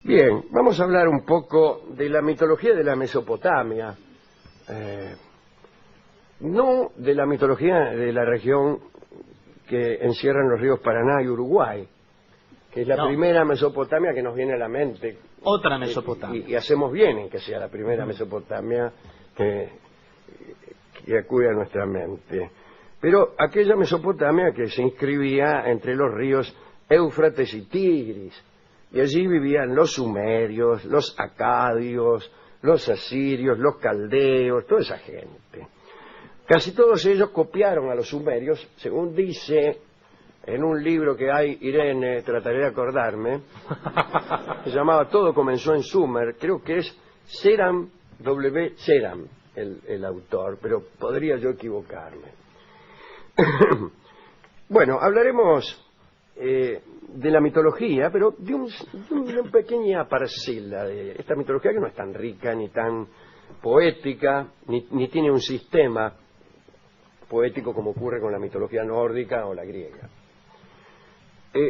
Bien, vamos a hablar un poco de la mitología de la Mesopotamia. No de la mitología de la región que encierran los ríos Paraná y Uruguay, que es la primera Mesopotamia que nos viene a la mente. Otra Mesopotamia. Y hacemos bien en que sea la primera Mesopotamia que acude a nuestra mente. Pero aquella Mesopotamia que se inscribía entre los ríos Éufrates y Tigris, y allí vivían los sumerios, los acadios, los asirios, los caldeos, toda esa gente. Casi todos ellos copiaron a los sumerios, según dice en un libro que hay, Irene, trataré de acordarme, se llamaba Todo comenzó en Sumer, creo que es Seram W. Seram el autor, pero podría yo equivocarme. Bueno, hablaremos de la mitología, pero de una pequeña parcela de esta mitología que no es tan rica, ni tan poética, ni tiene un sistema poético como ocurre con la mitología nórdica o la griega.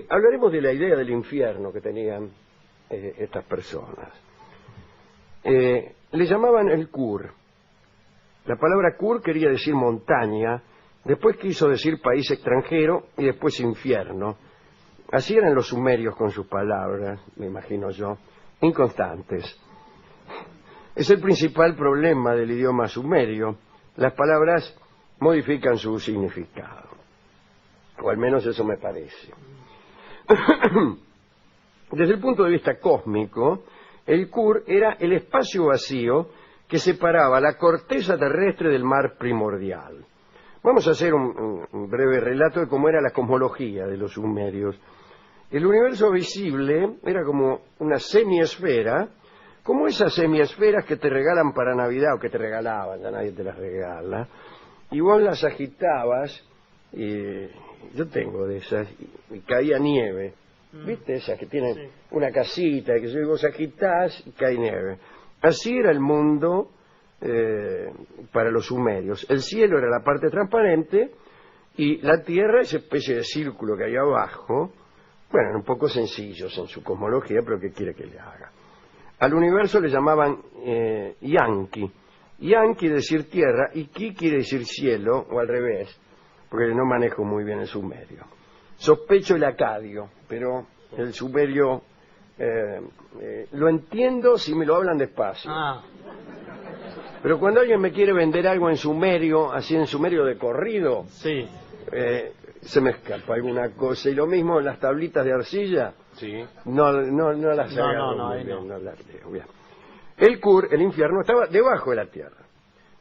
Hablaremos de la idea del infierno que tenían estas personas. Le llamaban el Kur. La palabra Kur quería decir montaña, después quiso decir país extranjero y después infierno. Así eran los sumerios con sus palabras, me imagino yo, inconstantes. Es el principal problema del idioma sumerio. Las palabras modifican su significado, o al menos eso me parece. Desde el punto de vista cósmico, el Kur era el espacio vacío que separaba la corteza terrestre del mar primordial. Vamos a hacer un breve relato de cómo era la cosmología de los sumerios. El universo visible era como una semiesfera, como esas semiesferas que te regalan para Navidad, o que te regalaban, ya nadie te las regala, y vos las agitabas, y yo tengo de esas, y caía nieve. ¿Viste esas que tienen una casita, y vos agitás y cae nieve? Así era el mundo para los sumerios. El cielo era la parte transparente y la tierra, esa especie de círculo que hay abajo. Bueno, eran un poco sencillos en su cosmología, pero ¿qué quiere que le haga? Al universo le llamaban Yanki. Yan quiere decir tierra y Ki quiere decir cielo, o al revés, porque no manejo muy bien el sumerio. Sospecho el acadio, pero el sumerio lo entiendo si me lo hablan despacio. Pero cuando alguien me quiere vender algo en sumerio, así en sumerio de corrido, sí, se me escapa alguna cosa. Y lo mismo en las tablitas de arcilla, sí, no las agarro muy bien, no las leo bien. El Kur, el infierno, estaba debajo de la tierra.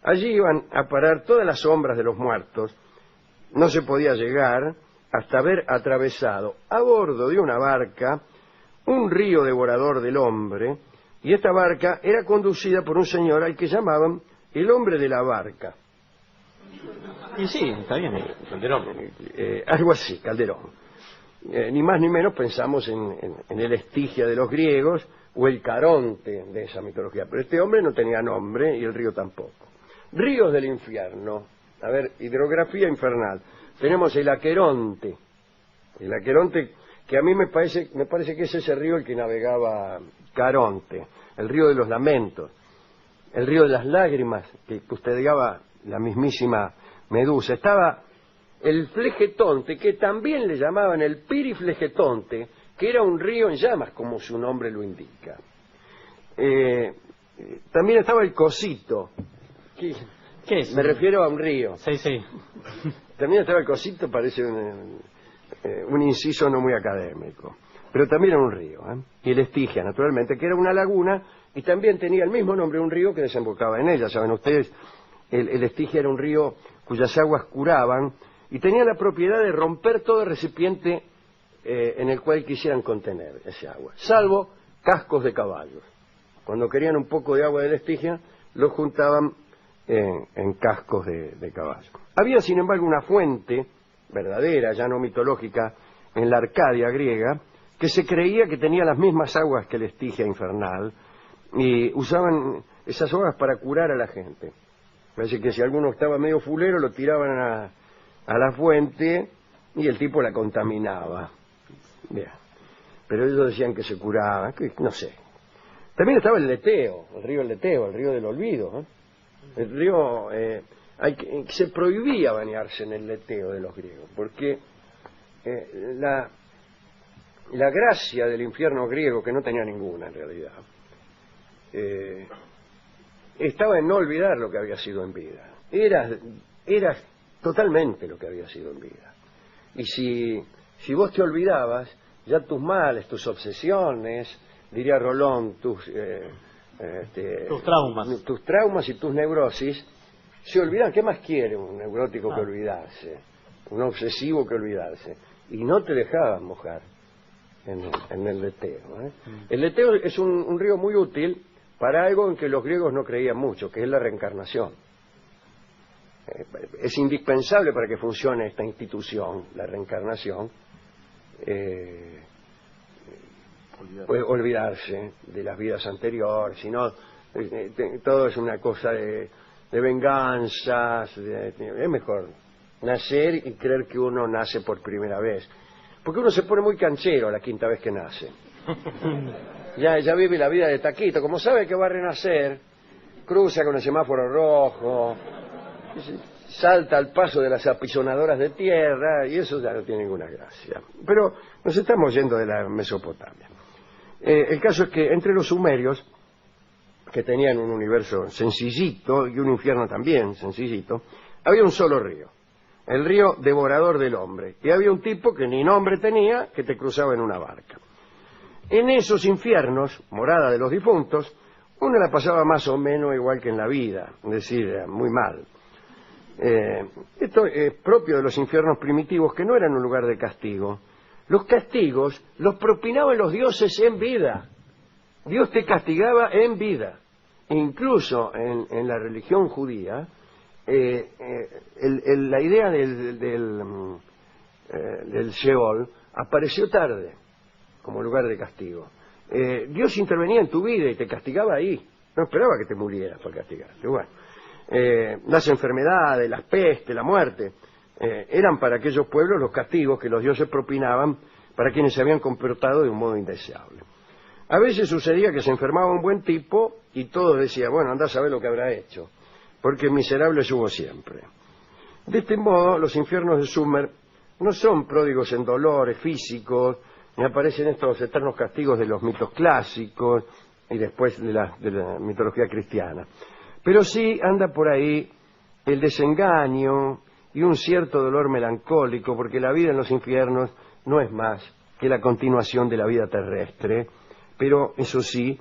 Allí iban a parar todas las sombras de los muertos. No se podía llegar hasta haber atravesado a bordo de una barca un río devorador del hombre, y esta barca era conducida por un señor al que llamaban el hombre de la barca. Y sí, está bien, Calderón. Algo así, Calderón. Ni más ni menos pensamos en el Estigia de los griegos o el Caronte de esa mitología. Pero este hombre no tenía nombre y el río tampoco. Ríos del infierno. A ver, hidrografía infernal. Tenemos el Aqueronte. El Aqueronte, que a mí me parece que es ese río el que navegaba Caronte. El río de los lamentos. El río de las lágrimas, que custodiaba la mismísima Medusa. Estaba el Flegetonte, que también le llamaban el Piriflegetonte, que era un río en llamas, como su nombre lo indica. También estaba el Cosito. ¿Qué es? Me refiero a un río. Sí, sí. También estaba el Cosito, parece un inciso no muy académico. Pero también era un río, y el Estigia, naturalmente, que era una laguna, y también tenía el mismo nombre, un río que desembocaba en ella. Saben ustedes, el Estigia era un río cuyas aguas curaban, y tenía la propiedad de romper todo recipiente en el cual quisieran contener ese agua, salvo cascos de caballos. Cuando querían un poco de agua del Estigia, lo juntaban en cascos de caballo. Había, sin embargo, una fuente verdadera, ya no mitológica, en la Arcadia griega, que se creía que tenía las mismas aguas que el Estigia infernal, y usaban esas aguas para curar a la gente. Parece que si alguno estaba medio fulero, lo tiraban a la fuente y el tipo la contaminaba. Bien. Pero ellos decían que se curaba, que no sé, También estaba el Leteo, el río Leteo, el río del olvido, ¿eh? El río, se prohibía bañarse en el Leteo de los griegos, porque la gracia del infierno griego, que no tenía ninguna en realidad, estaba en no olvidar lo que había sido en vida. Eras totalmente lo que había sido en vida. Y si vos te olvidabas, ya tus males, tus obsesiones, diría Rolón, tus traumas y tus neurosis se olvidan. ¿Qué más quiere un neurótico que olvidarse? Un obsesivo que olvidarse. Y no te dejaban mojar en el Leteo, ¿eh? El Leteo es un río muy útil para algo en que los griegos no creían mucho, que es la reencarnación. Es indispensable para que funcione esta institución, la reencarnación, olvidarse de las vidas anteriores, sino todo es una cosa de venganzas. Es mejor nacer y creer que uno nace por primera vez, porque uno se pone muy canchero la quinta vez que nace. Ya vive la vida de taquito, como sabe que va a renacer, cruza con el semáforo rojo, salta al paso de las apisonadoras de tierra, y eso ya no tiene ninguna gracia. Pero nos estamos yendo de la Mesopotamia. El caso es que entre los sumerios, que tenían un universo sencillito y un infierno también sencillito, había un solo río, el río devorador del hombre, y había un tipo que ni nombre tenía, que te cruzaba en una barca. En esos infiernos, morada de los difuntos, uno la pasaba más o menos igual que en la vida, es decir, muy mal. Esto es propio de los infiernos primitivos, que no eran un lugar de castigo. Los castigos los propinaban los dioses en vida. Dios te castigaba en vida. Incluso en la religión judía, la idea del Sheol apareció tarde como lugar de castigo. Dios intervenía en tu vida y te castigaba ahí. No esperaba que te murieras para castigarte. Bueno, las enfermedades, las pestes, la muerte, eran para aquellos pueblos los castigos que los dioses propinaban para quienes se habían comportado de un modo indeseable. A veces sucedía que se enfermaba un buen tipo y todos decían, bueno, andá a saber lo que habrá hecho, porque miserables hubo siempre. De este modo, los infiernos de Sumer no son pródigos en dolores físicos, ni aparecen estos eternos castigos de los mitos clásicos y después de la mitología cristiana. Pero sí anda por ahí el desengaño y un cierto dolor melancólico, porque la vida en los infiernos no es más que la continuación de la vida terrestre, pero eso sí,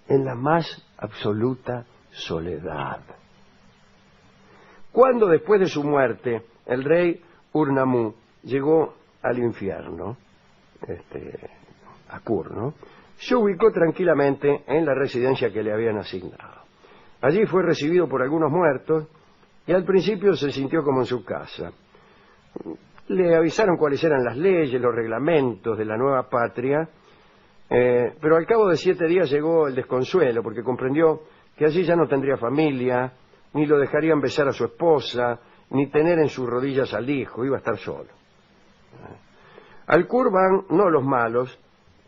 en la más absoluta soledad. Cuando después de su muerte el rey Ur-Nammu llegó al infierno, a Kur, ¿no?, se ubicó tranquilamente en la residencia que le habían asignado. Allí fue recibido por algunos muertos y al principio se sintió como en su casa. Le avisaron cuáles eran las leyes, los reglamentos de la nueva patria, pero al cabo de 7 días llegó el desconsuelo, porque comprendió que allí ya no tendría familia, ni lo dejarían besar a su esposa, ni tener en sus rodillas al hijo, iba a estar solo. Al Kur van no los malos,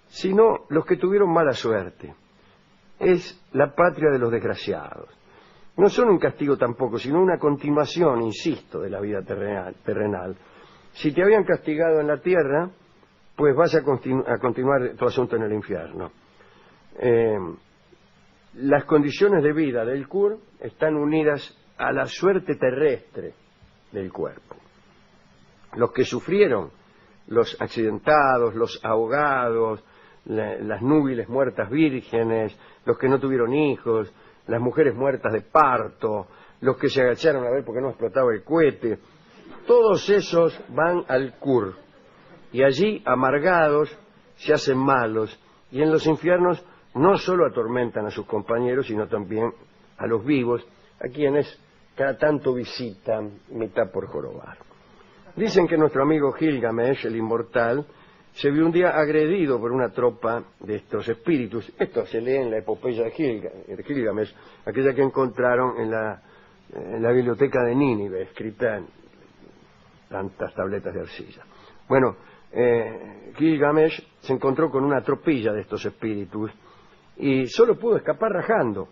sino los que tuvieron mala suerte. Es la patria de los desgraciados. No son un castigo tampoco, sino una continuación, insisto, de la vida terrenal. Si te habían castigado en la tierra, pues vas a continuar tu asunto en el infierno. Las condiciones de vida del Kur están unidas a la suerte terrestre del cuerpo. Los que sufrieron, los accidentados, los ahogados, las núbiles muertas vírgenes, los que no tuvieron hijos, las mujeres muertas de parto, los que se agacharon a ver por qué no explotaba el cohete, todos esos van al Kur, y allí, amargados, se hacen malos, y en los infiernos no solo atormentan a sus compañeros, sino también a los vivos, a quienes cada tanto visitan, mitad por jorobar. Dicen que nuestro amigo Gilgamesh, el inmortal, se vio un día agredido por una tropa de estos espíritus. Esto se lee en la epopeya de Gilgamesh, aquella que encontraron en la biblioteca de Nínive, escrita en tantas tabletas de arcilla. Bueno, Gilgamesh se encontró con una tropilla de estos espíritus y solo pudo escapar rajando.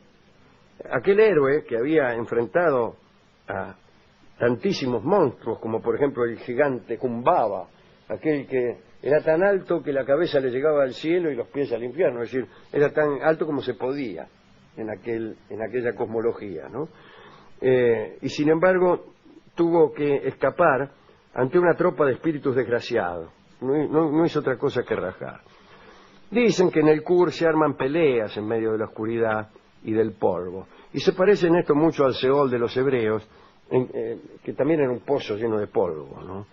Aquel héroe que había enfrentado a tantísimos monstruos, como por ejemplo el gigante Humbaba, aquel que era tan alto que la cabeza le llegaba al cielo y los pies al infierno, es decir, era tan alto como se podía en aquella cosmología, ¿no? Y sin embargo tuvo que escapar ante una tropa de espíritus desgraciados. No hizo otra cosa que rajar. Dicen que en el Kur se arman peleas en medio de la oscuridad y del polvo. Y se parece en esto mucho al Seol de los hebreos, que también era un pozo lleno de polvo, ¿no?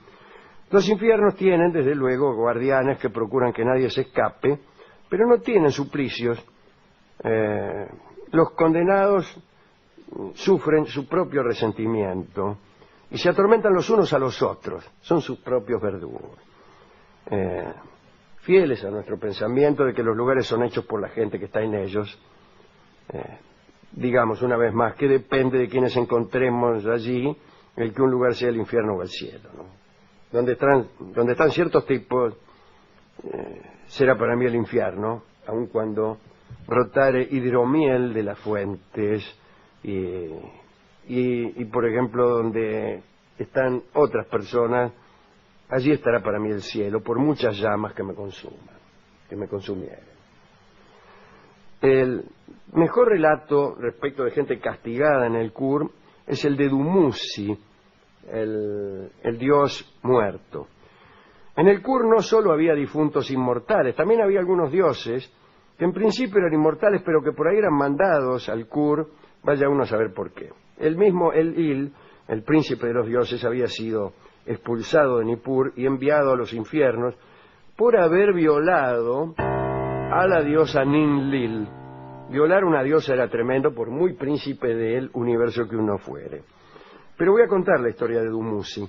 Los infiernos tienen, desde luego, guardianes que procuran que nadie se escape, pero no tienen suplicios. Los condenados sufren su propio resentimiento y se atormentan los unos a los otros. Son sus propios verdugos. Fieles a nuestro pensamiento de que los lugares son hechos por la gente que está en ellos, digamos una vez más que depende de quienes encontremos allí el que un lugar sea el infierno o el cielo, ¿no? Donde están ciertos tipos, será para mí el infierno, aun cuando brotare hidromiel de las fuentes y por ejemplo donde están otras personas, allí estará para mí el cielo, por muchas llamas que me consumieran. El mejor relato respecto de gente castigada en el Kur es el de Dumuzi, el dios muerto. En el Kur no solo había difuntos inmortales, también había algunos dioses que en principio eran inmortales, pero que por ahí eran mandados al Kur, vaya uno a saber por qué. El mismo El-Il, el príncipe de los dioses, había sido expulsado de Nippur y enviado a los infiernos por haber violado a la diosa Ninlil. Violar una diosa era tremendo, por muy príncipe del universo que uno fuere. Pero voy a contar la historia de Dumuzi.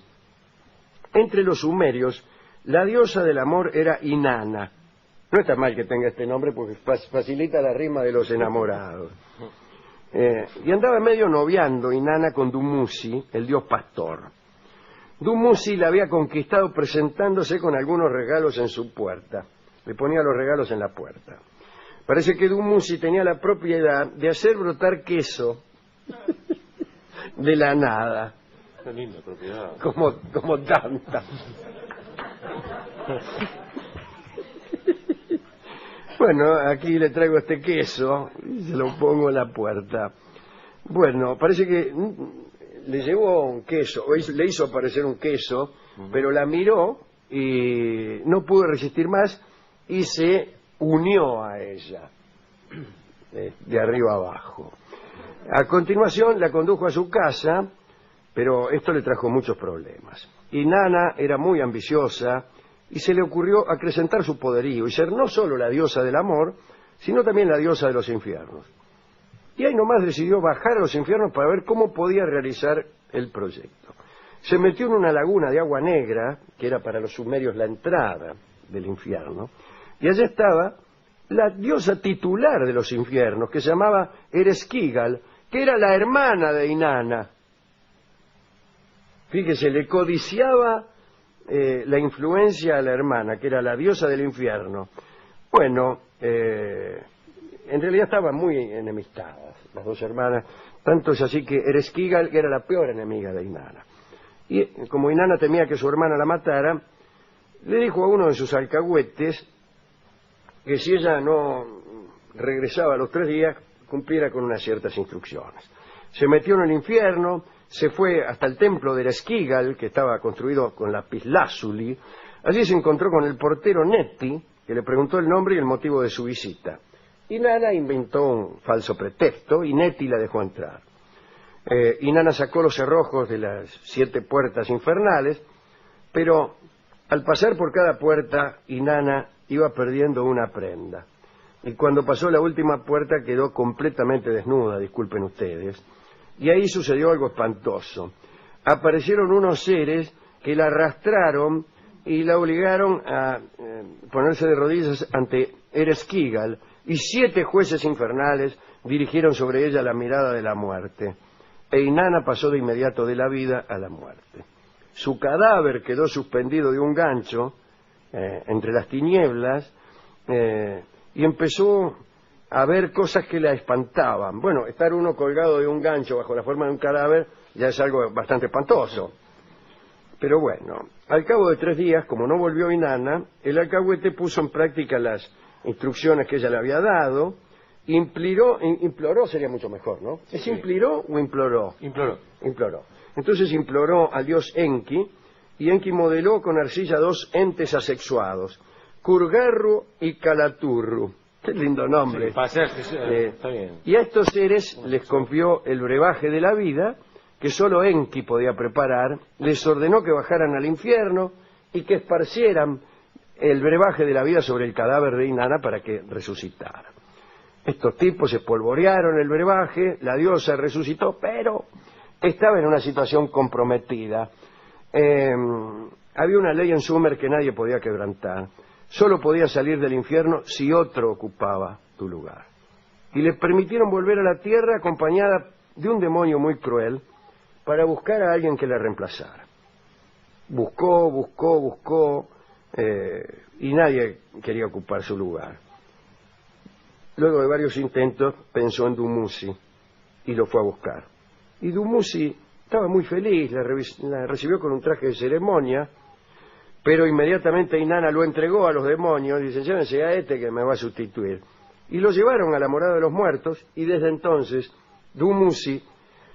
Entre los sumerios, la diosa del amor era Inanna. No está mal que tenga este nombre porque facilita la rima de los enamorados. Y andaba medio noviando Inanna con Dumuzi, el dios pastor. Dumuzi la había conquistado presentándose con algunos regalos en su puerta. Le ponía los regalos en la puerta. Parece que Dumuzi tenía la propiedad de hacer brotar queso de la nada. Qué linda propiedad. Como tanta. Bueno, aquí le traigo este queso y se lo pongo en la puerta. Bueno, parece que le llevó un queso, o le hizo aparecer un queso, pero la miró y no pudo resistir más y se unió a ella, de arriba abajo. A continuación la condujo a su casa, pero esto le trajo muchos problemas. Inanna era muy ambiciosa y se le ocurrió acrecentar su poderío y ser no solo la diosa del amor, sino también la diosa de los infiernos. Y ahí nomás decidió bajar a los infiernos para ver cómo podía realizar el proyecto. Se metió en una laguna de agua negra, que era para los sumerios la entrada del infierno, y allí estaba la diosa titular de los infiernos, que se llamaba Ereshkigal, que era la hermana de Inanna. Fíjese, le codiciaba la influencia a la hermana, que era la diosa del infierno. Bueno, en realidad estaban muy enemistadas las dos hermanas, tanto es así que Ereshkigal era la peor enemiga de Inanna. Y como Inanna temía que su hermana la matara, le dijo a uno de sus alcahuetes que si ella no regresaba a los 3 días, cumpliera con unas ciertas instrucciones. Se metió en el infierno, se fue hasta el templo de Ereshkigal, que estaba construido con lapislázuli. Allí se encontró con el portero Neti, que le preguntó el nombre y el motivo de su visita. Inanna inventó un falso pretexto y Neti la dejó entrar. Inanna sacó los cerrojos de las 7 puertas infernales, pero al pasar por cada puerta, Inanna iba perdiendo una prenda. Y cuando pasó la última puerta quedó completamente desnuda, disculpen ustedes. Y ahí sucedió algo espantoso. Aparecieron unos seres que la arrastraron y la obligaron a ponerse de rodillas ante Ereshkigal, y 7 jueces infernales dirigieron sobre ella la mirada de la muerte. E Inanna pasó de inmediato de la vida a la muerte. Su cadáver quedó suspendido de un gancho entre las tinieblas y empezó a ver cosas que la espantaban. Bueno, estar uno colgado de un gancho bajo la forma de un cadáver ya es algo bastante espantoso. Pero bueno, al cabo de 3 días, como no volvió Inanna, el alcahuete puso en práctica las instrucciones que ella le había dado, imploró sería mucho mejor, ¿no? ¿Es Sí. imploró o imploró? Imploró. Imploró. Entonces imploró al dios Enki, y Enki modeló con arcilla 2 entes asexuados, Kurgarru y Calaturru. Qué lindo nombre. Sí, para hacer, está bien. Y a estos seres les confió el brebaje de la vida, que solo Enki podía preparar, les ordenó que bajaran al infierno y que esparcieran el brebaje de la vida sobre el cadáver de Inanna para que resucitara. Estos tipos espolvorearon el brebaje, la diosa resucitó, pero estaba en una situación comprometida. Había una ley en Sumer que nadie podía quebrantar. Solo podía salir del infierno si otro ocupaba tu lugar. Y les permitieron volver a la tierra acompañada de un demonio muy cruel para buscar a alguien que la reemplazara. Buscó, y nadie quería ocupar su lugar. Luego de varios intentos pensó en Dumuzi y lo fue a buscar. Y Dumuzi estaba muy feliz, la recibió con un traje de ceremonia, pero inmediatamente Inanna lo entregó a los demonios, dice, llévense a este que me va a sustituir. Y lo llevaron a la morada de los muertos, y desde entonces Dumuzi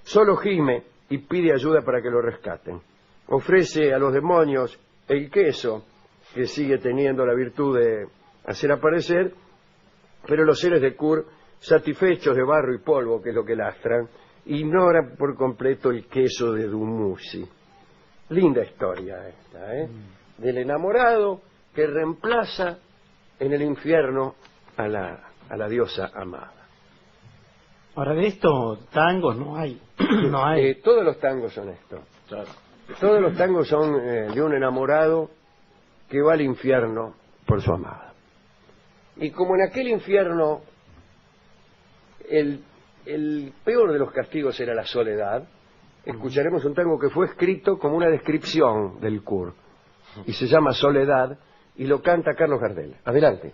solo gime y pide ayuda para que lo rescaten. Ofrece a los demonios el queso, que sigue teniendo la virtud de hacer aparecer, pero los seres de Kur, satisfechos de barro y polvo, que es lo que lastran, ignoran por completo el queso de Dumuzi. Linda historia esta, ¿eh? Del enamorado que reemplaza en el infierno a la diosa amada. Ahora, de esto, tangos no hay. No hay. Todos los tangos son esto. Claro. Todos los tangos son de un enamorado que va al infierno por su amada. Y como en aquel infierno el peor de los castigos era la soledad, escucharemos un tango que fue escrito como una descripción del Kur. Y se llama Soledad, y lo canta Carlos Gardel. Adelante.